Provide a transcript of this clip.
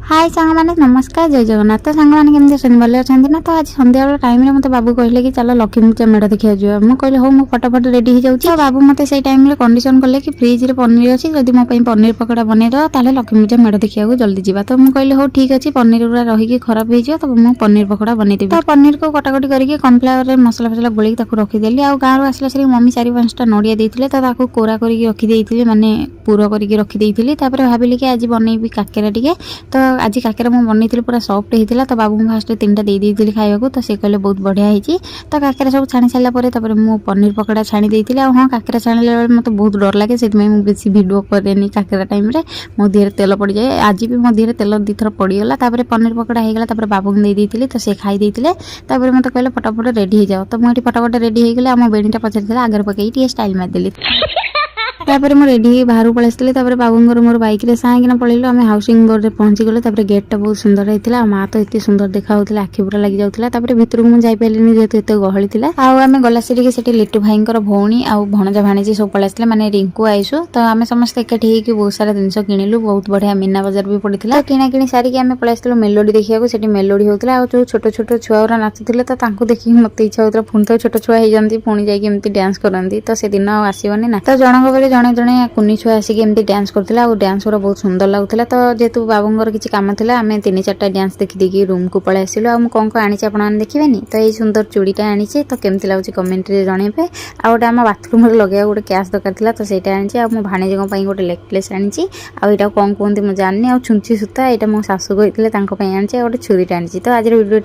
हाय सांग मैंने नमस्कार जय जगन्नाथ। तो सांग मैंने केमती अछंती भले अछंती ना। तो आज संध्या बेला टाइम रे मते बाबू कहले कि चलो लक्ष्मी पूजा मेढ़ देखिया जियो। मु कहले हो मु फटाफट रेडी हो जाउची। तो बाबू मते सेई टाइम रे कंडीशन करले कि फ्रिज रे पनीर अछि, जदी मो पई पनीर पकोड़ा बनै दो ताले लक्ष्मी पूजा मेढ़ देखिया को जल्दी जिबा। तो मु कहले हो ठीक अछि, पनीर पूरा रही कि खराब हो जियो तो मु पनीर पकोड़ा बनै देबी। तो पनीर को कटाकटी करके कॉर्नफ्लावर रे मसला फसला गोली ताको रखी देली। आ गां रो आसला सरी मम्मी 4-5टा नडिया देइथिले, तो ताको कोरा करके रखी देइथिले, माने पूरा करके रखी देइथिले। तापर भाबिली कि आज बनैबी काकेरा टिके। तो आज काकेरा मु बनैथिले पूरा सॉफ्ट हेतिला। तो बाबू फास्ट 3टा दे देइथिले खाइबाकू। तो से कहले बहुत बढ़िया हेची। तो काकेरा सब छाणी साइला परे तापर मु पनीर पकोड़ा छाणी देइथिले। आ हां काकेरा छाणीला बेले मते बहुत डर लागे, सेति मु बेसी वीडियो करेनी काकेरा टाइम रे। मो देहरे तेल पड़ी जाए, आज भी मो देहरे तेल 2 थर पड़ी गला। तापर पनीर पकोड़ा हे गला, तापर बाबू दे देइथिले। तो से खाई देइथिले। तापर मते कहले फटाफट रेडी हो जाओ। तो मु एठी फटाफट रेडी हे गेले। आ मो बेणीटा पछरथिला आगर पकई टी स्टाइल मार देली। तापर मु रेडी बाहर पळेसले। तापर बाबूंगर मोर बाइक रे साइकिना पळेलो। आमे हाउसिंग बोर्ड रे पहुंची गेलो। तापर गेट टा बहुत सुंदर हेतिला। मा तो एते सुंदर देखा होतिला, आखि पूरा लागि जाउतिला। तापर भितर मु जाई पेलिनी जेते एते गहळी थिला। आ आमे गला सिरी के सेठी लिट्टू भाईंकर भौणी आ भणजा भाणीजी सब पळेसले, माने रिंकू आइसु। तो आमे समस्त एकाठी हे कि बहुत सारा जिंस किनिलु। बहुत बढ़िया मीना बाजार भी पड़िथिला। तो किना किनी सारी के आमे पळेसलो मेलोडी देखिया को। सेठी मेलोडी होतिला। आ जो छोटो छोटो छुआरा नाचुथिले, तो तांको देखि मते इच्छा होतिला पुन तो छोटो छुआ हे जंती पुनी जाई के एमती डांस करंती। तो से दिन आसीबनी ना। तो जनक बेले जणे जणे कुनी छुआ आसी के एमती डांस करथिला। और डांस पूरा बहुत सुंदर लागुथिला। तो जेतु बाबूंगर किछि काम थिला, आमे 3-4टा डांस देखि देखि रूम को पळे आसिलो। आ मु कोन को आनी छ आपन देखिबेनी। तो ए सुंदर चूड़ीटा आनी छ। तो केमती लागुछि कमेंट रे जणेबे। आ ओटा हम बाथरूम रे लगेया गोटे कैश दरकार थिला। तो सेटा आनी छ। आ मु भाणेजी को पई गोटे नेकलेस आनी छ। आ एटा कोन कोनती मु जाननी। आ छुंची सुता एटा मो सासु कहितले तांको पई आनी छ। आ गोटे छुरीटा आनी छ। तो आज वीडियो